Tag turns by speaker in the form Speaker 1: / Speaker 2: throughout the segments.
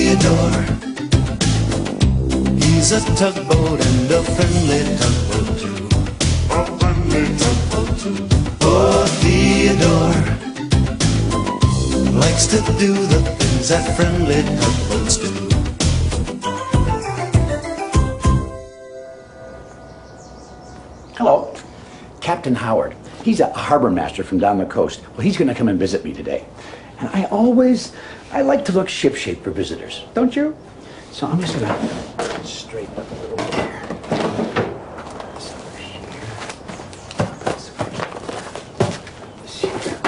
Speaker 1: Theodore. He's a tugboat and a friendly tugboat too. A friendly tugboat too. Oh, Theodore likes to do the things that friendly tugboats do.
Speaker 2: Hello, Captain Howard. He's a harbor master from down the coast. Well, he's going to come and visit me today. And I like to look shipshape for visitors, don't you? So I'm just going to straighten up a little bit here. This over here. This here.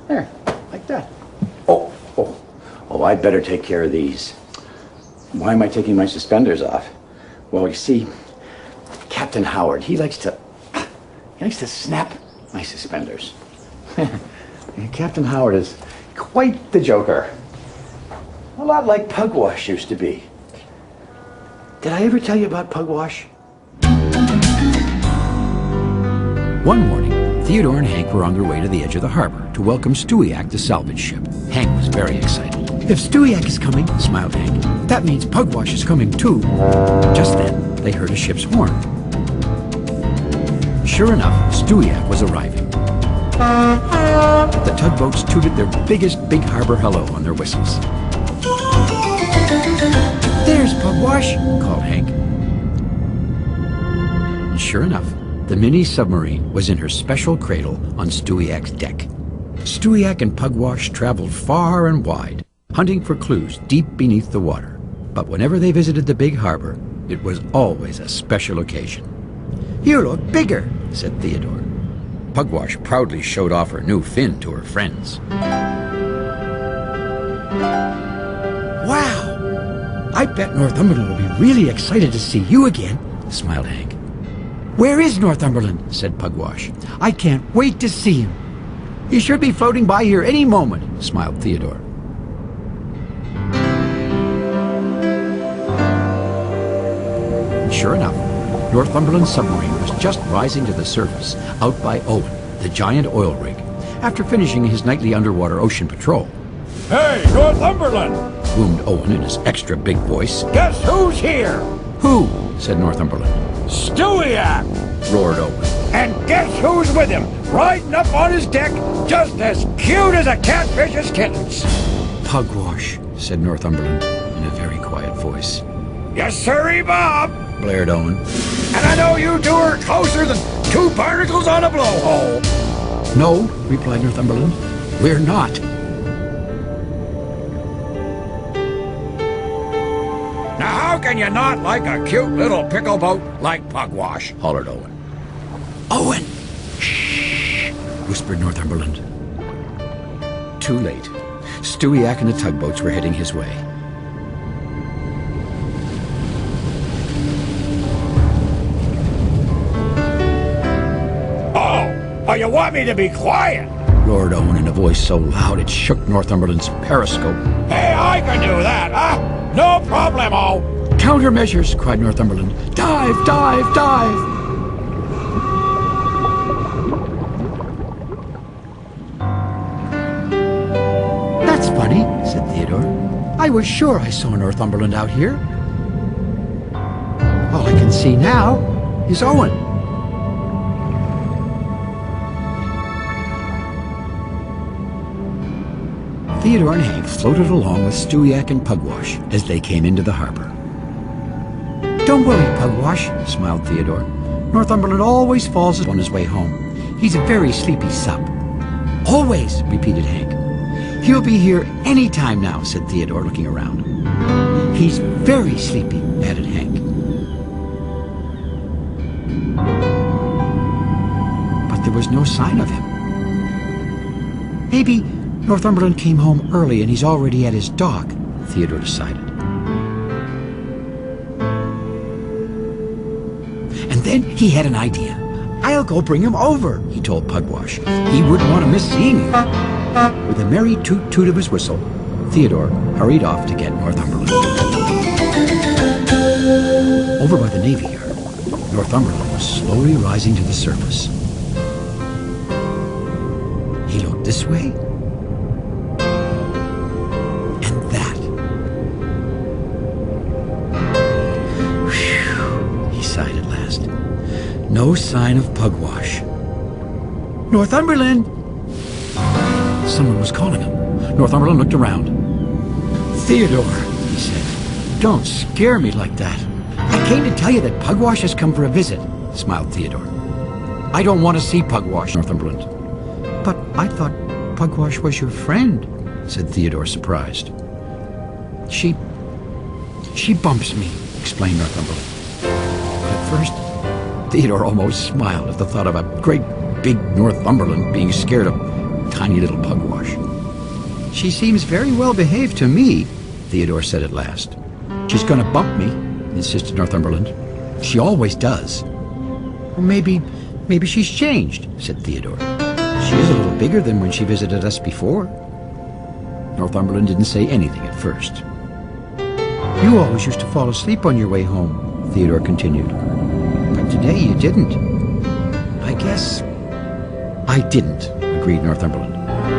Speaker 2: There, like that. Oh, I'd better take care of these. Why am I taking my suspenders off? Well, you see, Captain Howard, he likes to snap my suspenders. Captain Howard is quite the joker. A lot like Pugwash used to be. Did I ever tell you about Pugwash?
Speaker 3: One morning, Theodore and Hank were on their way to the edge of the harbor to welcome Stewiacke, the salvage ship. Hank was very excited.
Speaker 4: If Stewiacke is coming, smiled Hank, that means Pugwash is coming too.
Speaker 3: Just then, they heard a ship's horn. Sure enough, Stewiacke was arriving. The tugboats tooted their biggest big harbor hello on their whistles.
Speaker 4: There's Pugwash,
Speaker 3: called Hank. And sure enough, the mini submarine was in her special cradle on Stewiacke's deck. Stewiacke and Pugwash traveled far and wide, hunting for clues deep beneath the water. But whenever they visited the big harbor, it was always a special occasion.
Speaker 4: You look bigger,
Speaker 3: said Theodore. Pugwash proudly showed off her new fin to her friends.
Speaker 4: Wow! I bet Northumberland will be really excited to see you again,
Speaker 3: smiled Hank.
Speaker 4: Where is Northumberland?
Speaker 3: Said Pugwash.
Speaker 4: I can't wait to see him. He should be floating by here any moment,
Speaker 3: smiled Theodore. And sure enough, Northumberland's submarine was just rising to the surface out by Owen, the giant oil rig, after finishing his nightly underwater ocean patrol.
Speaker 5: Hey, Northumberland!
Speaker 3: Boomed Owen in his extra big voice.
Speaker 5: Guess who's here?
Speaker 3: Who? Said Northumberland.
Speaker 5: Stewiacke!
Speaker 3: Roared Owen.
Speaker 5: And guess who's with him? Riding up on his deck, just as cute as a catfish's kittens.
Speaker 3: Pugwash, said Northumberland in a very quiet voice.
Speaker 5: Yes, sirree, Bob!
Speaker 3: Blared Owen.
Speaker 5: And I know you two are closer than two barnacles on a blowhole.
Speaker 3: No, replied Northumberland. We're not.
Speaker 5: Now how can you not like a cute little pickle boat like Pugwash?
Speaker 3: Hollered Owen.
Speaker 4: Owen!
Speaker 3: Shh! Whispered Northumberland. Too late. Stewiacke and the tugboats were heading his way.
Speaker 5: Oh, you want me to be quiet?
Speaker 3: Roared Owen in a voice so loud it shook Northumberland's periscope.
Speaker 5: Hey, I can do that, huh? No problemo!
Speaker 3: Countermeasures, cried Northumberland. Dive, dive, dive!
Speaker 4: That's funny, said Theodore. I was sure I saw Northumberland out here. All I can see now is Owen.
Speaker 3: Theodore and Hank floated along with Stewiacke and Pugwash as they came into the harbor.
Speaker 4: Don't worry, Pugwash,
Speaker 3: smiled Theodore.
Speaker 4: Northumberland always falls on his way home. He's a very sleepy sub.
Speaker 3: Always, repeated Hank.
Speaker 4: He'll be here any time now, said Theodore, looking around. He's very sleepy, added Hank.
Speaker 3: But there was no sign of him.
Speaker 4: Maybe Northumberland came home early and he's already at his dock,
Speaker 3: Theodore decided.
Speaker 4: And then he had an idea. I'll go bring him over, he told Pugwash. He wouldn't want to miss seeing you.
Speaker 3: With a merry toot-toot of his whistle, Theodore hurried off to get Northumberland. Over by the Navy Yard, Northumberland was slowly rising to the surface. He looked this way and that. No sign of Pugwash. Northumberland! Someone was calling him. Northumberland looked around. Theodore, he said, don't scare me like that. I came to tell you that Pugwash has come for a visit, smiled Theodore. I don't want to see Pugwash, Northumberland. But I thought Pugwash was your friend, said Theodore, surprised. She bumps me, explained Northumberland. At first, Theodore almost smiled at the thought of a great big Northumberland being scared of tiny little Pugwash. She seems very well behaved to me, Theodore said at last. She's going to bump me, insisted Northumberland. She always does. Well, maybe she's changed, said Theodore. She is a little bigger than when she visited us before. Northumberland didn't say anything at first. You always used to fall asleep on your way home, Theodore continued. But today you didn't. I guess I didn't, agreed Northumberland.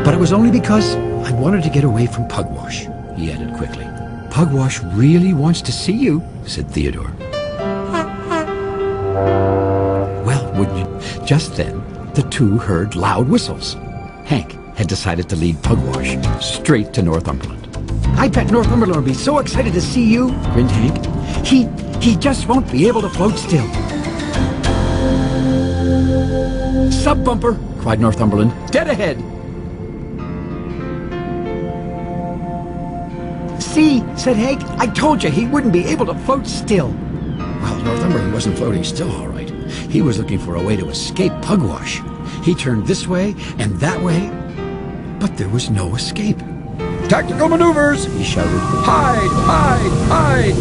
Speaker 3: But it was only because I wanted to get away from Pugwash, he added quickly. Pugwash really wants to see you, said Theodore. Well, wouldn't you? Just then, the two heard loud whistles. Hank had decided to lead Pugwash straight to Northumberland. I bet Northumberland will be so excited to see you, grinned Hank. He just won't be able to float still. Sub bumper, cried Northumberland. Dead ahead. See, said Hank, I told you he wouldn't be able to float still. Well, Northumberland wasn't floating still, all right. He was looking for a way to escape Pugwash. He turned this way and that way, but there was no escape. Tactical maneuvers, he shouted. Hide, hide, hide!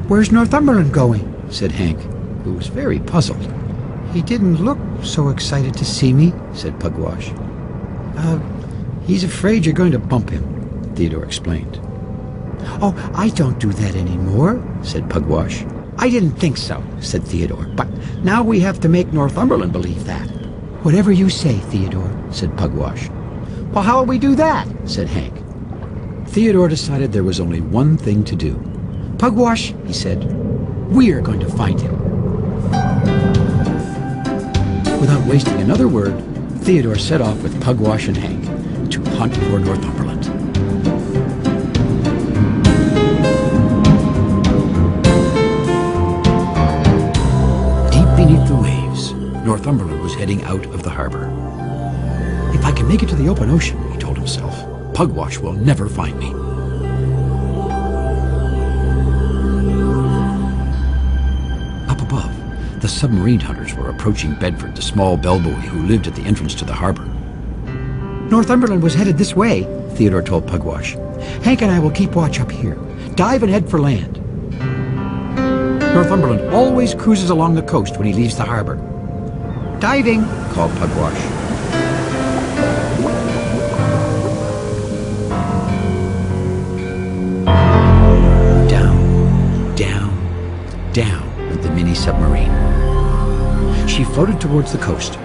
Speaker 3: Where's Northumberland going? Said Hank, who was very puzzled. He didn't look so excited to see me, said Pugwash. He's afraid you're going to bump him, Theodore explained. Oh, I don't do that anymore, said Pugwash. I didn't think so, said Theodore, but now we have to make Northumberland believe that. Whatever you say, Theodore, said Pugwash. Well, how'll we do that? Said Hank. Theodore decided there was only one thing to do. Pugwash, he said, we're going to find him. Without wasting another word, Theodore set off with Pugwash and Hank to hunt for Northumberland. Deep beneath the waves, Northumberland was heading out of the harbor. If I can make it to the open ocean, he told himself, Pugwash will never find me. Up above, the submarine hunters were approaching Bedford, the small bellboy who lived at the entrance to the harbor. Northumberland was headed this way, Theodore told Pugwash. Hank and I will keep watch up here. Dive and head for land. Northumberland always cruises along the coast when he leaves the harbor. Diving, called Pugwash. Down, down, down went the mini submarine. She floated towards the coast.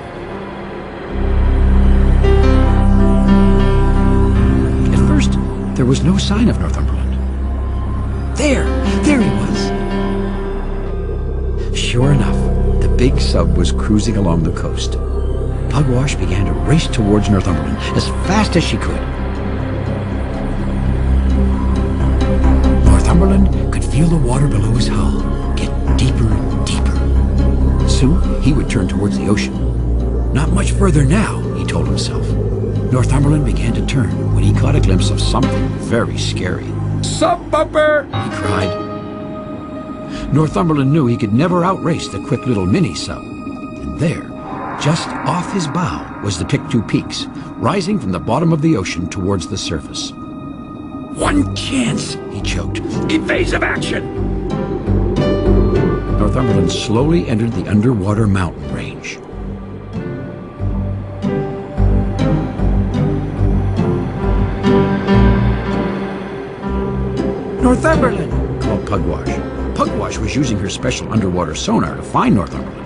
Speaker 3: At first, there was no sign of Northumberland. There he was. Sure enough, the big sub was cruising along the coast. Pugwash began to race towards Northumberland as fast as she could. Northumberland could feel the water below his hull get deeper and deeper. Soon, he would turn towards the ocean. Not much further now, he told himself. Northumberland began to turn when he caught a glimpse of something very scary. Sub bumper! He cried. Northumberland knew he could never outrace the quick little mini-sub. And there, just off his bow, was the Pictou Peaks, rising from the bottom of the ocean towards the surface. One chance, he choked. Evasive action! Northumberland slowly entered the underwater mountain range. Northumberland, called Pugwash. Pugwash was using her special underwater sonar to find Northumberland.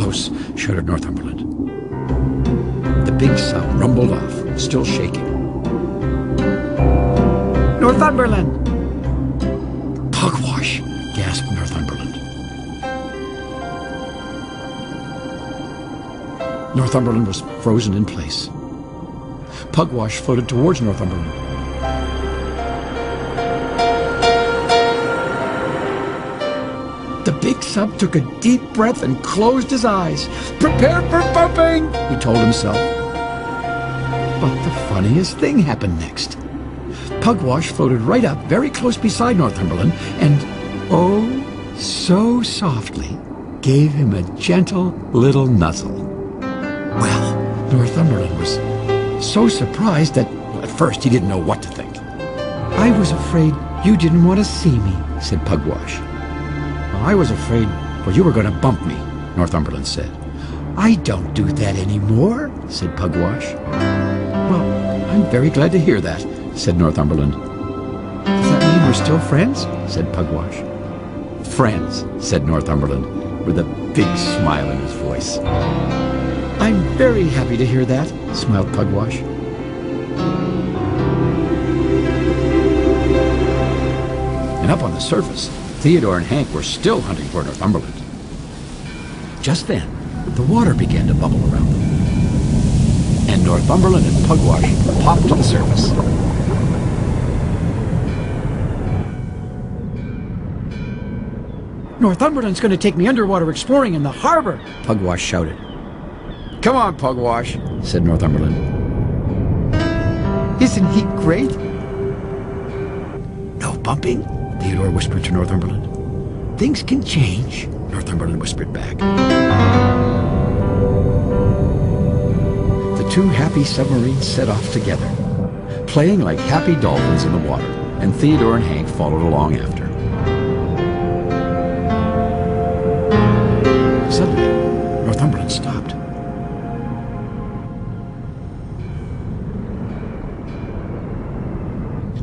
Speaker 3: close, shouted Northumberland. The big sub rumbled off, still shaking.
Speaker 4: Northumberland!
Speaker 3: Pugwash, gasped Northumberland. Northumberland was frozen in place. Pugwash floated towards Northumberland. The big sub took a deep breath and closed his eyes. "Prepare for bumping," he told himself. But the funniest thing happened next. Pugwash floated right up, very close beside Northumberland, and, oh, so softly, gave him a gentle little nuzzle. Well, Northumberland was so surprised that, well, at first he didn't know what to think.
Speaker 4: I was afraid you didn't want to see me,
Speaker 3: said Pugwash. "Well, I was afraid, well, you were going to bump me," Northumberland said.
Speaker 4: I don't do that anymore,
Speaker 3: said Pugwash. "Well, I'm very glad to hear that," said Northumberland.
Speaker 4: Does that mean we're still friends?
Speaker 3: said Pugwash. "Friends," said Northumberland, with a big smile in his voice.
Speaker 4: I'm very happy to hear that,
Speaker 3: smiled Pugwash. And up on the surface, Theodore and Hank were still hunting for Northumberland. Just then, the water began to bubble around them. And Northumberland and Pugwash popped to the surface.
Speaker 4: Northumberland's going to take me underwater exploring in the harbor,
Speaker 3: Pugwash shouted. "Come on, Pugwash," said Northumberland.
Speaker 4: Isn't he great?
Speaker 3: "No bumping?" Theodore whispered to Northumberland. "Things can change," Northumberland whispered back. The two happy submarines set off together, playing like happy dolphins in the water, and Theodore and Hank followed along after. Suddenly, Northumberland stopped.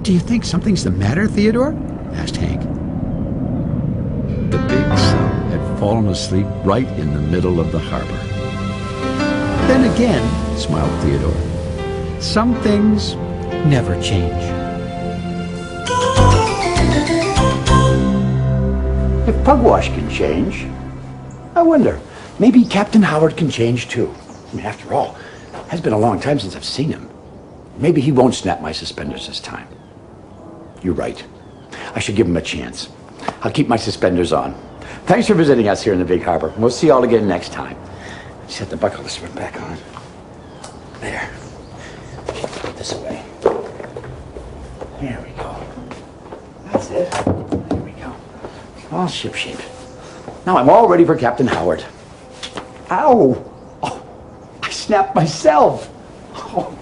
Speaker 4: Do you think something's the matter, Theodore?
Speaker 3: asked Hank. The big sub had fallen asleep right in the middle of the harbor.
Speaker 4: Then again,
Speaker 3: smiled Theodore,
Speaker 4: some things never change.
Speaker 2: If Pugwash can change, I wonder, maybe Captain Howard can change too. I mean, after all, it has been a long time since I've seen him. Maybe he won't snap my suspenders this time. You're right. I should give him a chance. I'll keep my suspenders on. Thanks for visiting us here in the Big Harbor. We'll see you all again next time. Just have to buckle this one back on. There. Put this away. There we go. That's it. There we go. All shipshape. Now I'm all ready for Captain Howard. Ow! Oh, I snapped myself. Oh.